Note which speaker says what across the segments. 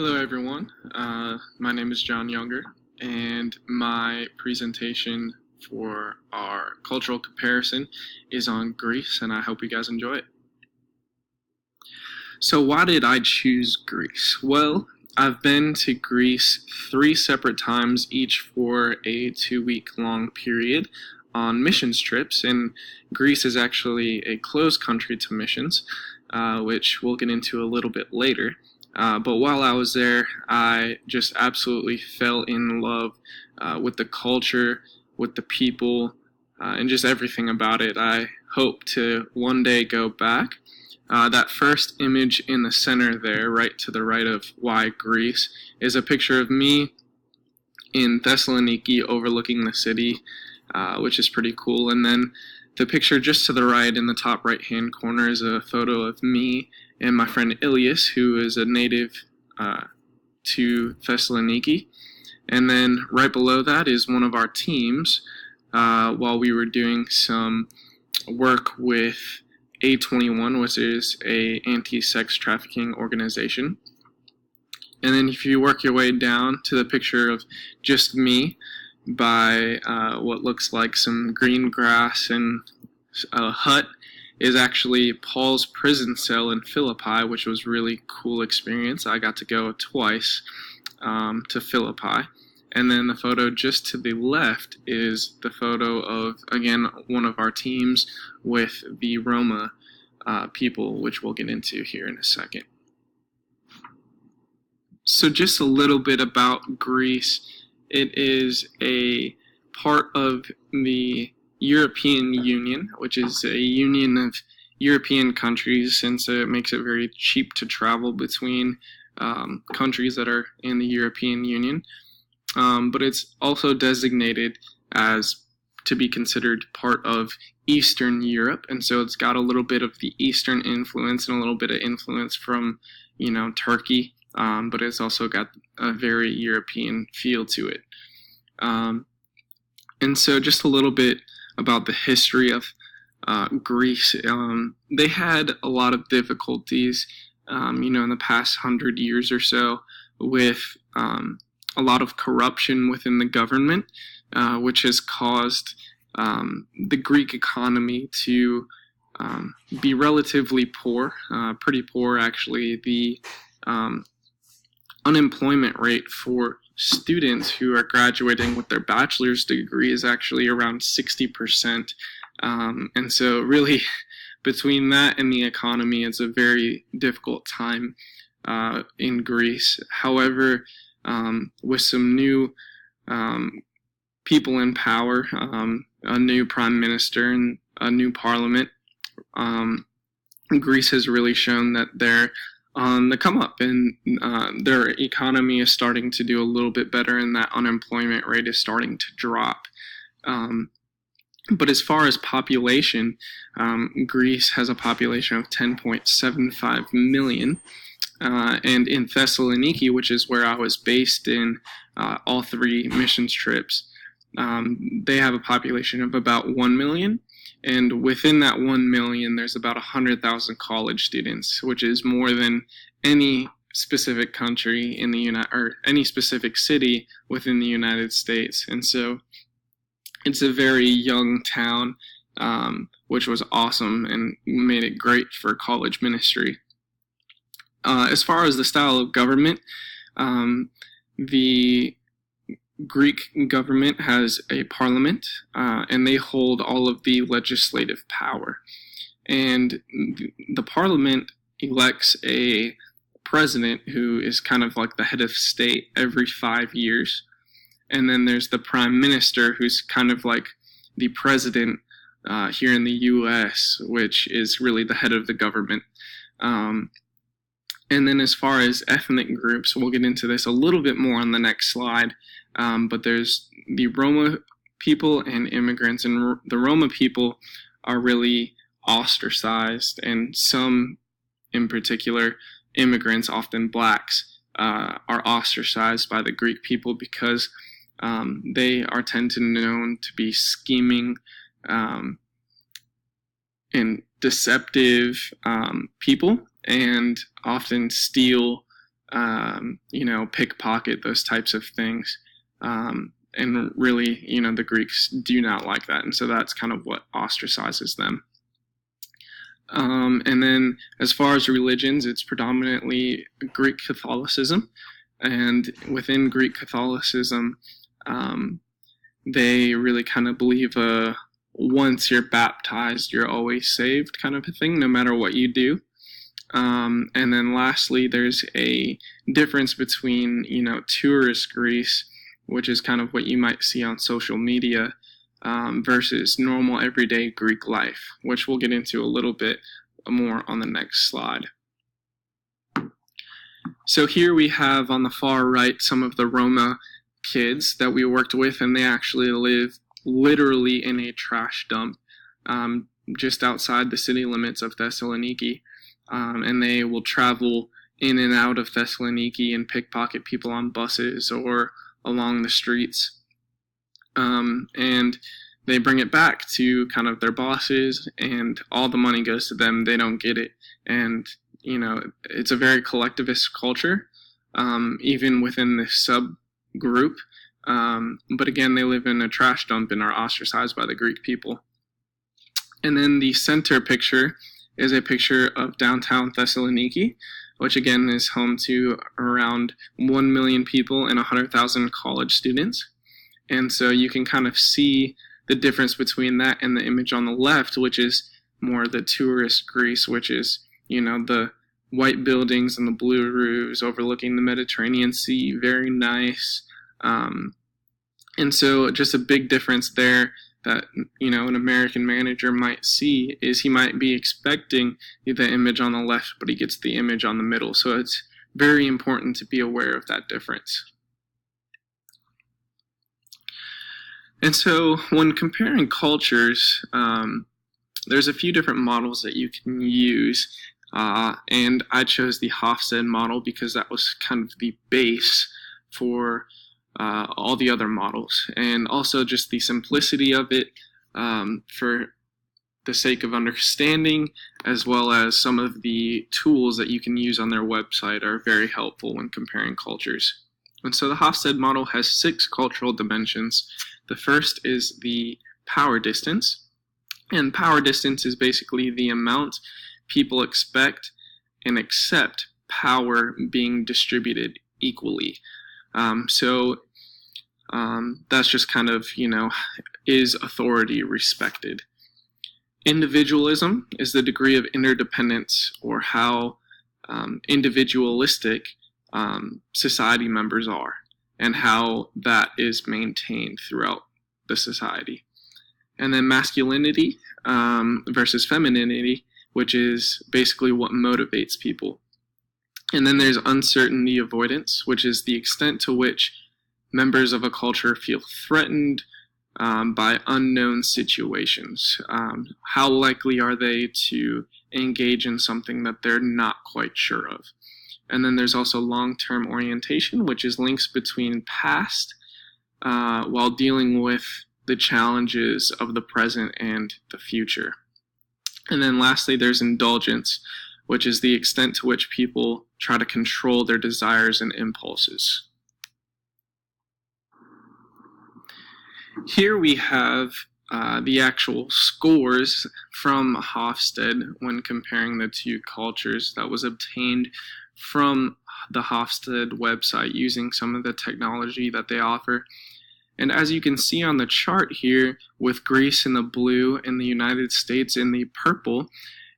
Speaker 1: Hello, everyone. My name is John Younger, and my presentation for our cultural comparison is on Greece, and I hope you guys enjoy it. So, why did I choose Greece? Well, I've been to Greece 3 separate times, each for a 2 week long period on missions trips, and Greece is actually a closed country to missions, which we'll get into a little bit later. But while I was there, I just absolutely fell in love with the culture, with the people, and just everything about it. I hope to one day go back. That first image in the center there, right to the right of why Greece, is a picture of me in Thessaloniki overlooking the city, which is pretty cool. And then the picture just to the right in the top right-hand corner is a photo of me and my friend Ilias, who is a native to Thessaloniki. And then right below that is one of our teams while we were doing some work with A21, which is a anti-sex trafficking organization. And then if you work your way down to the picture of just me by what looks like some green grass and a hut, is actually Paul's prison cell in Philippi, which was a really cool experience. I got to go twice to Philippi. And then the photo just to the left is the photo of, again, one of our teams with the Roma people, which we'll get into here in a second. So just a little bit about Greece. It is a part of the European Union, which is a union of European countries, since it makes it very cheap to travel between countries that are in the European Union. But it's also designated as to be considered part of Eastern Europe, and so it's got a little bit of the Eastern influence and a little bit of influence from, Turkey, but it's also got a very European feel to it. And so just a little bit about the history of Greece. They had a lot of difficulties, in the past 100 years or so, with a lot of corruption within the government, which has caused the Greek economy to be relatively poor, pretty poor actually. The unemployment rate for students who are graduating with their bachelor's degree is actually around 60%. And so really between that and the economy, it's a very difficult time in Greece. However, with some new people in power, a new prime minister and a new parliament, Greece has really shown that they're on the come up, and their economy is starting to do a little bit better, and that unemployment rate is starting to drop. But as far as population, Greece has a population of 10.75 million. And in Thessaloniki, which is where I was based in all 3 missions trips, they have a population of about 1 million. And within that 1 million, there's about 100,000 college students, which is more than any specific country in the or any specific city within the United States. And so it's a very young town, which was awesome and made it great for college ministry. As far as the style of government, the Greek government has a parliament, and they hold all of the legislative power. And the parliament elects a president who is kind of like the head of state every 5 years. And then there's the prime minister, who's kind of like the president here in the U.S., which is really the head of the government. And then as far as ethnic groups, we'll get into this a little bit more on the next slide, but there's the Roma people and immigrants, and the Roma people are really ostracized, and some in particular immigrants, often blacks, are ostracized by the Greek people because they are tend to known to be scheming and deceptive people, and often steal pickpocket, those types of things. And really, the Greeks do not like that. And so that's kind of what ostracizes them. And then as far as religions, it's predominantly Greek Catholicism. And within Greek Catholicism, they really kind of believe once you're baptized, you're always saved kind of a thing, no matter what you do. And then lastly, there's a difference between, tourist Greece, which is kind of what you might see on social media, versus normal everyday Greek life, which we'll get into a little bit more on the next slide. So here we have on the far right some of the Roma kids that we worked with, and they actually live literally in a trash dump just outside the city limits of Thessaloniki. And they will travel in and out of Thessaloniki and pickpocket people on buses or along the streets. And they bring it back to kind of their bosses, and all the money goes to them. They don't get it. And, it's a very collectivist culture, even within this subgroup. But again, they live in a trash dump and are ostracized by the Greek people. And then the center picture is a picture of downtown Thessaloniki, which again is home to around 1 million people and 100,000 college students. And so you can kind of see the difference between that and the image on the left, which is more the tourist Greece, which is, the white buildings and the blue roofs overlooking the Mediterranean Sea, very nice. And so just a big difference there that, an American manager might see is he might be expecting the image on the left, but he gets the image on the middle. So it's very important to be aware of that difference. And so when comparing cultures, there's a few different models that you can use. And I chose the Hofstede model because that was kind of the base for all the other models, and also just the simplicity of it for the sake of understanding, as well as some of the tools that you can use on their website are very helpful when comparing cultures. And so the Hofstede model has 6 cultural dimensions. The first is the power distance, and power distance is basically the amount people expect and accept power being distributed equally. That's just kind of, is authority respected? Individualism is the degree of interdependence, or how individualistic society members are, and how that is maintained throughout the society. And then masculinity versus femininity, which is basically what motivates people. And then there's uncertainty avoidance, which is the extent to which members of a culture feel threatened by unknown situations. How likely are they to engage in something that they're not quite sure of? And then there's also long-term orientation, which is links between past while dealing with the challenges of the present and the future. And then lastly, there's indulgence, which is the extent to which people try to control their desires and impulses. Here we have the actual scores from Hofstede when comparing the two cultures that was obtained from the Hofstede website using some of the technology that they offer. And as you can see on the chart here, with Greece in the blue and the United States in the purple,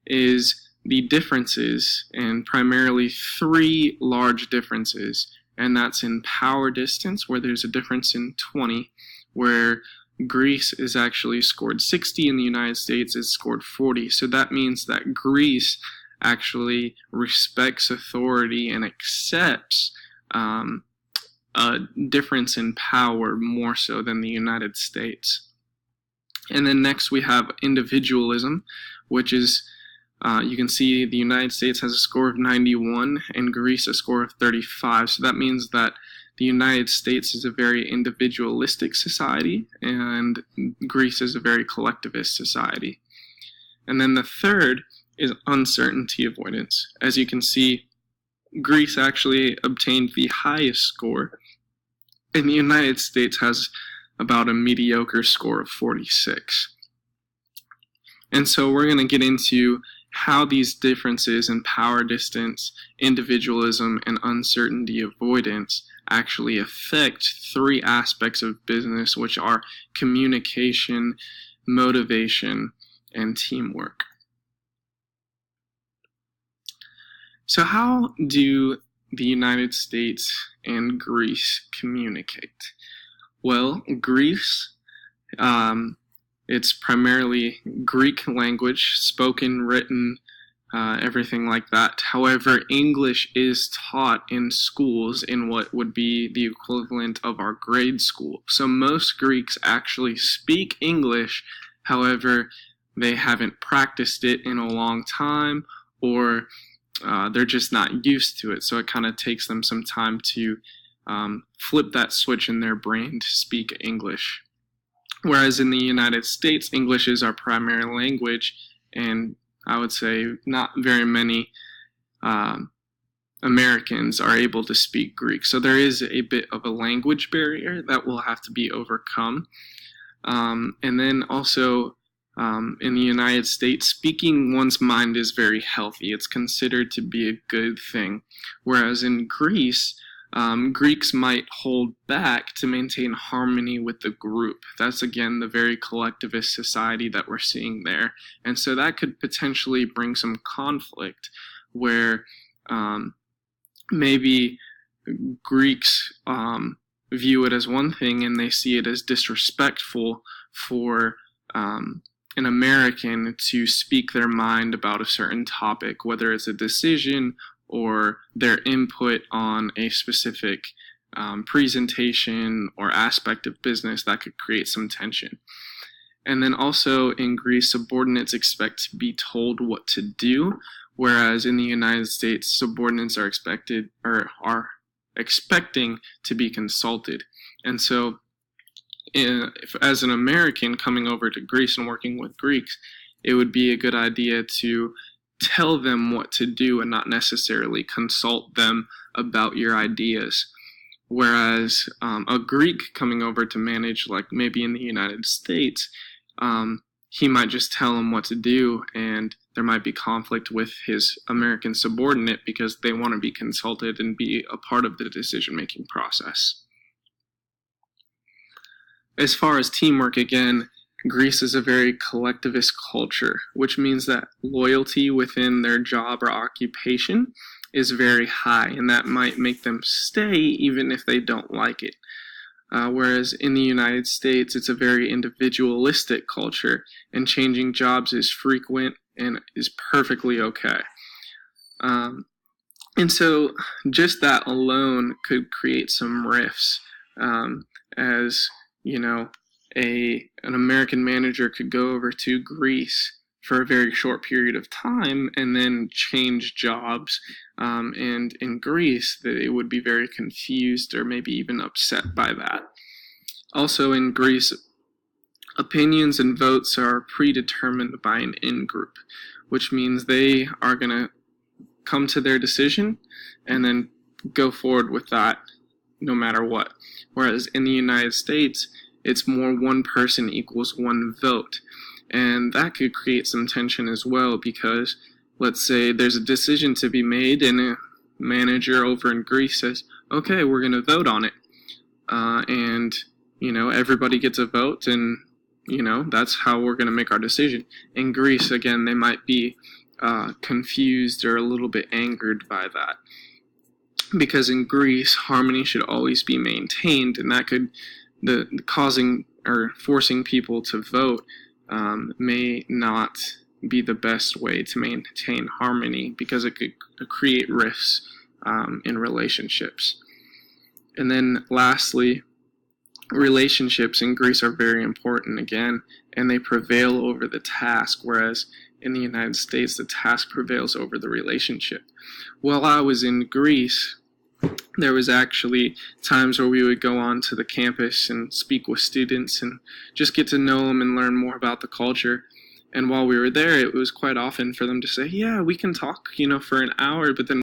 Speaker 1: is the differences, and primarily 3 large differences. And that's in power distance, where there's a difference in 20, where Greece is actually scored 60 and the United States is scored 40. So that means that Greece actually respects authority and accepts a difference in power more so than the United States. And then next we have individualism, which is, you can see the United States has a score of 91 and Greece a score of 35. So that means that the United States is a very individualistic society and Greece is a very collectivist society. And then the third is uncertainty avoidance. As you can see, Greece actually obtained the highest score, and the United States has about a mediocre score of 46. And so we're going to get into how these differences in power distance, individualism, and uncertainty avoidance actually affect three aspects of business, which are communication, motivation, and teamwork. So how do the United States and Greece communicate? Well, Greece, it's primarily Greek language, spoken, written, everything like that. However, English is taught in schools in what would be the equivalent of our grade school. So most Greeks actually speak English, however, they haven't practiced it in a long time, or they're just not used to it. So it kind of takes them some time to flip that switch in their brain to speak English. Whereas in the United States, English is our primary language, and I would say not very many Americans are able to speak Greek. So there is a bit of a language barrier that will have to be overcome. And then also in the United States, speaking one's mind is very healthy. It's considered to be a good thing. Whereas in Greece, Greeks might hold back to maintain harmony with the group. That's, again, the very collectivist society that we're seeing there. And so that could potentially bring some conflict where maybe Greeks view it as one thing and they see it as disrespectful for an American to speak their mind about a certain topic, whether it's a decision or their input on a specific presentation or aspect of business that could create some tension. And then also in Greece, subordinates expect to be told what to do, whereas in the United States, subordinates are expecting to be consulted. And so as an American coming over to Greece and working with Greeks, it would be a good idea to tell them what to do and not necessarily consult them about your ideas. Whereas a Greek coming over to manage, like maybe in the United States, he might just tell him what to do, and there might be conflict with his American subordinate because they want to be consulted and be a part of the decision-making process. As far as teamwork, again, Greece is a very collectivist culture, which means that loyalty within their job or occupation is very high, and that might make them stay even if they don't like it. Whereas in the United States, it's a very individualistic culture, and changing jobs is frequent and is perfectly okay. And so just that alone could create some rifts, as you know, an American manager could go over to Greece for a very short period of time and then change jobs. And in Greece, they would be very confused or maybe even upset by that. Also in Greece, opinions and votes are predetermined by an in-group, which means they are going to come to their decision and then go forward with that no matter what. Whereas in the United States, it's more one person equals one vote. And that could create some tension as well, because let's say there's a decision to be made and a manager over in Greece says, okay, we're going to vote on it. And, everybody gets a vote, and, that's how we're going to make our decision. In Greece, again, they might be confused or a little bit angered by that. Because in Greece, harmony should always be maintained, and that could, the causing or forcing people to vote may not be the best way to maintain harmony, because it could create rifts in relationships. And then lastly, relationships in Greece are very important again, and they prevail over the task, whereas in the United States, the task prevails over the relationship. While I was in Greece, there was actually times where we would go on to the campus and speak with students and just get to know them and learn more about the culture. And while we were there, it was quite often for them to say, yeah, we can talk, for an hour, but then